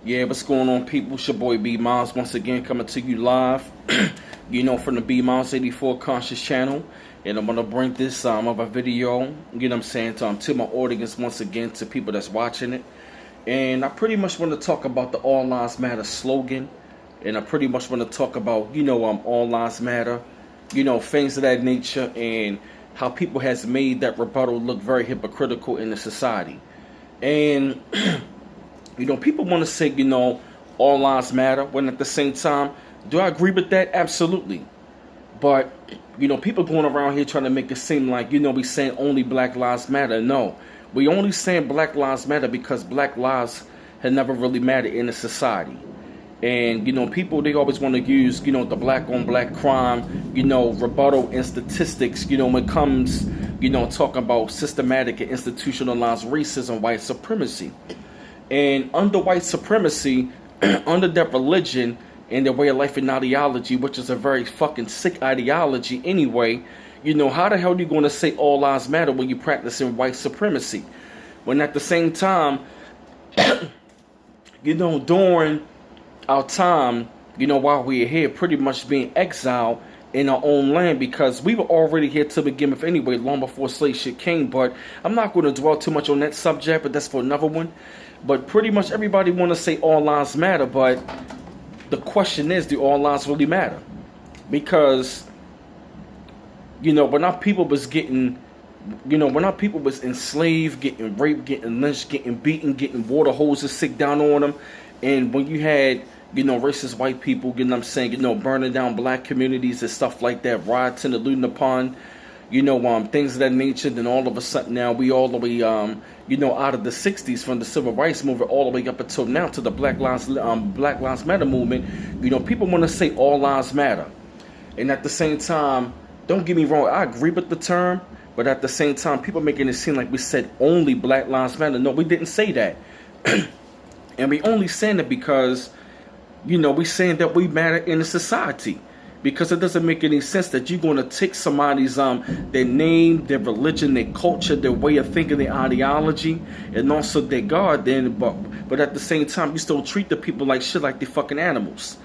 Yeah, what's going on, people? It's your boy B Miles once again coming to you live, from the B Miles 84 Conscious channel. And I'm gonna bring this of a video, to my audience once again, to people that's watching it. And I pretty much want to talk about the All Lives Matter slogan, and I pretty much want to talk about All Lives Matter, things of that nature, and how people has made that rebuttal look very hypocritical in the society. And people want to say, all lives matter, when at the same time, do I agree with that? Absolutely. But, people going around here trying to make it seem like, we saying only black lives matter. No, we only saying black lives matter because black lives have never really mattered in a society. And, people, they always want to use, the black on black crime, rebuttal and statistics, when it comes, talking about systematic and institutionalized racism, white supremacy. And under white supremacy, under that religion and their way of life and ideology, which is a very fucking sick ideology anyway, how the hell are you going to say all lives matter when you're practicing white supremacy? When at the same time, during our time, while we are here, pretty much being exiled in our own land, because we were already here to begin with anyway, long before slave shit came. But I'm not going to dwell too much on that subject, but that's for another one. But pretty much everybody want to say all lives matter, but the question is, do all lives really matter? Because, when our people was getting, when our people was enslaved, getting raped, getting lynched, getting beaten, getting water hoses sick down on them, and when you had, racist white people, burning down black communities and stuff like that, rioting and looting upon, things of that nature, then all of a sudden now we all the way, out of the 60s, from the civil rights movement all the way up until now to the Black Lives Matter movement, people want to say all lives matter. And at the same time, don't get me wrong, I agree with the term, but at the same time, people making it seem like we said only black lives matter. No, we didn't say that. And we only saying it because, we saying that we matter in a society. Because it doesn't make any sense that you're going to take somebody's their name, their religion, their culture, their way of thinking, their ideology, and also their God. But at the same time, you still treat the people like shit, like they're fucking animals.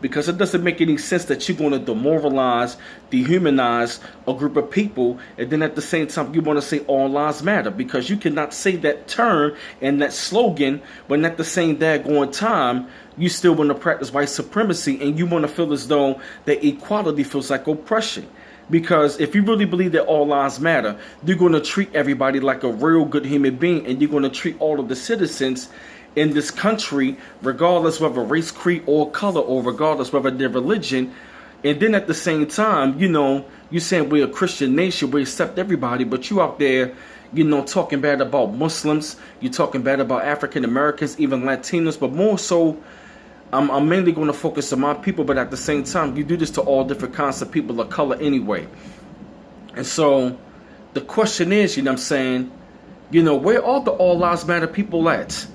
Because it doesn't make any sense that you're going to demoralize, dehumanize a group of people, and then at the same time you want to say all lives matter. Because you cannot say that term and that slogan when at the same daggone time you still want to practice white supremacy, and you want to feel as though that equality feels like oppression. Because if you really believe that all lives matter, you're going to treat everybody like a real good human being, and you're going to treat all of the citizens in this country, regardless whether race, creed, or color, or regardless whether their religion. And then at the same time, you're saying we're a Christian nation, we accept everybody, but you out there, talking bad about Muslims, you're talking bad about African Americans, even Latinos, but more so, I'm mainly going to focus on my people, but at the same time, you do this to all different kinds of people of color anyway. And so, the question is, where are the All Lives Matter people at?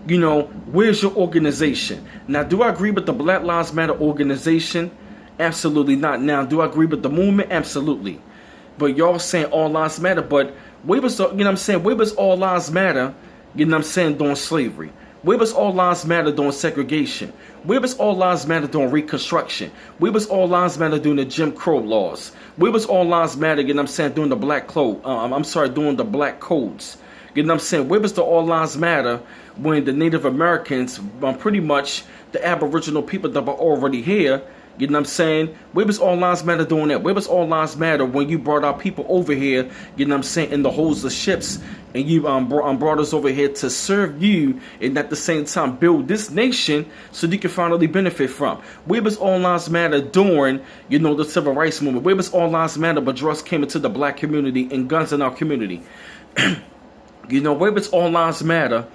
Where's your organization? Now, do I agree with the Black Lives Matter organization? Absolutely not. Now, do I agree with the movement? Absolutely. But y'all saying all lives matter, but where was where was all lives matter, during slavery? Where was all lives matter during segregation? Where was all lives matter during Reconstruction? Where was all lives matter during the Jim Crow laws? Where was all lives matter, during the during the black codes? Where was the all lives matter when the Native Americans, pretty much the Aboriginal people that were already here, where was all lives matter doing that? Where was all lives matter when you brought our people over here, in the holds of ships, and you brought us over here to serve you, and at the same time build this nation so you can finally benefit from? Where was all lives matter during, the civil rights movement? Where was all lives matter when drugs came into the black community and guns in our community? Where was all lives matter,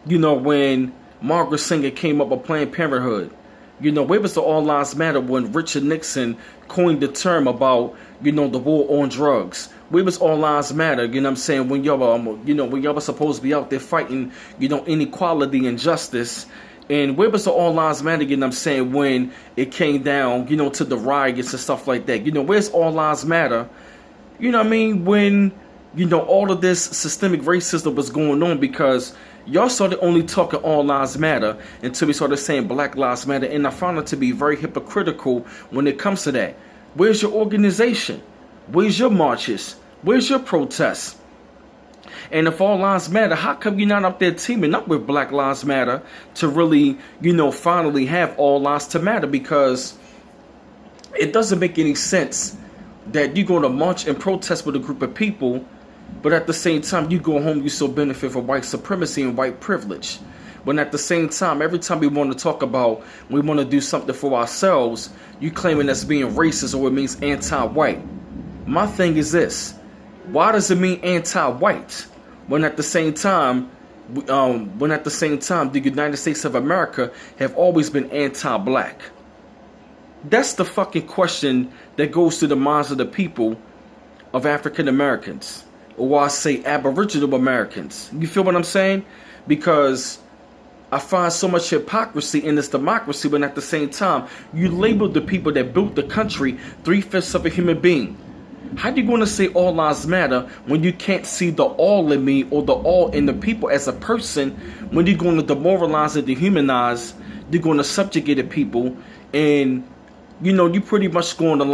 when Margaret Sanger came up with Planned Parenthood? Where was the all lives matter when Richard Nixon coined the term about, the war on drugs? Where was all lives matter, when y'all when y'all were supposed to be out there fighting, inequality and justice? And where was the all lives matter, when it came down, to the riots and stuff like that? Where's all lives matter? When all of this systemic racism was going on, because Y'all started only talking all lives matter until we started saying black lives matter, and I found it to be very hypocritical when it comes to that. Where's your organization? Where's your marches? Where's your protests? And if all lives matter, how come you're not up there teaming up with Black Lives Matter to really, finally have all lives to matter? Because it doesn't make any sense that you're going to march and protest with a group of people, but at the same time, you go home, you still benefit from white supremacy and white privilege. When at the same time, every time we want to talk about, we want to do something for ourselves, you claiming that's being racist or it means anti-white. My thing is this: why does it mean anti-white when at the same time, the United States of America have always been anti-black? That's the fucking question that goes through the minds of the people of African Americans, or I say Aboriginal Americans. You feel what I'm saying? Because I find so much hypocrisy in this democracy, but at the same time, you label the people that built the country 3/5 of a human being. How you going to say all lives matter when you can't see the all in me or the all in the people as a person? When you're going to demoralize and dehumanize, you're going to subjugate the people, and you pretty much going to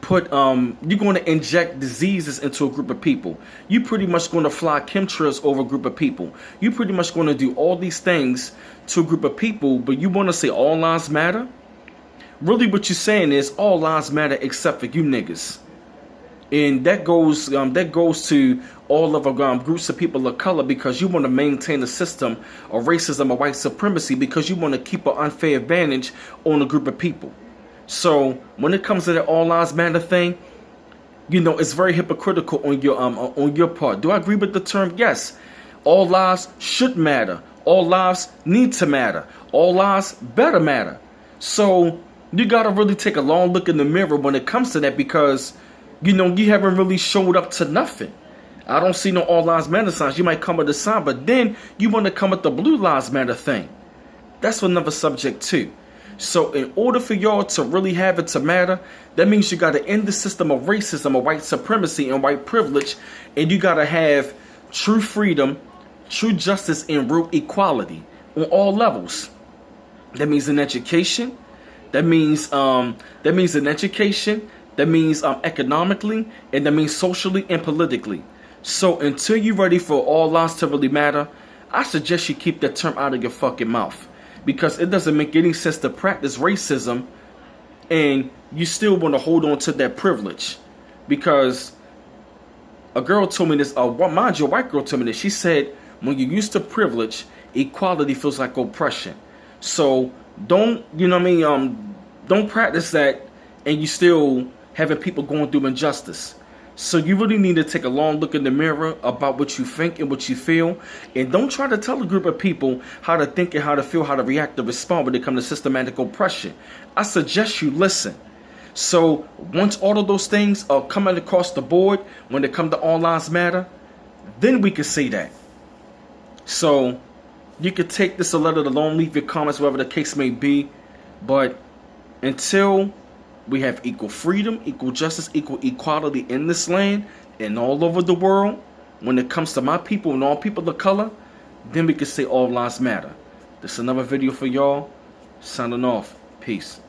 you're going to inject diseases into a group of people. You pretty much going to fly chemtrails over a group of people. You pretty much going to do all these things to a group of people, but you want to say all lives matter? Really what you're saying is all lives matter except for you niggas. And that goes to all of our groups of people of color, because you want to maintain a system of racism or white supremacy, because you want to keep an unfair advantage on a group of people. So when it comes to the all lives matter thing, it's very hypocritical on your part. Do I agree with the term? Yes. All lives should matter. All lives need to matter. All lives better matter. So you gotta really take a long look in the mirror when it comes to that, because you haven't really showed up to nothing. I don't see no all lives matter signs. You might come with a sign, but then you want to come with the blue lives matter thing. That's another subject too. So in order for y'all to really have it to matter, that means you got to end the system of racism, of white supremacy and white privilege, and you got to have true freedom, true justice, and real equality on all levels. That means in education. That means in education. That means economically, and that means socially and politically. So until you're ready for all lives to really matter, I suggest you keep that term out of your fucking mouth, because it doesn't make any sense to practice racism and you still want to hold on to that privilege. Because a girl told me this, mind you, a white girl told me this. She said, when you're used to privilege, equality feels like oppression. So don't practice that and you still having people going through injustice. So you really need to take a long look in the mirror about what you think and what you feel. And don't try to tell a group of people how to think and how to feel, how to react and respond when it comes to systematic oppression. I suggest you listen. So once all of those things are coming across the board, when it comes to all lives matter, then we can say that. So you could take this a letter alone, leave your comments, whatever the case may be. But until we have equal freedom, equal justice, equal equality in this land and all over the world, when it comes to my people and all people of color, then we can say all lives matter. This is another video for y'all. Signing off. Peace.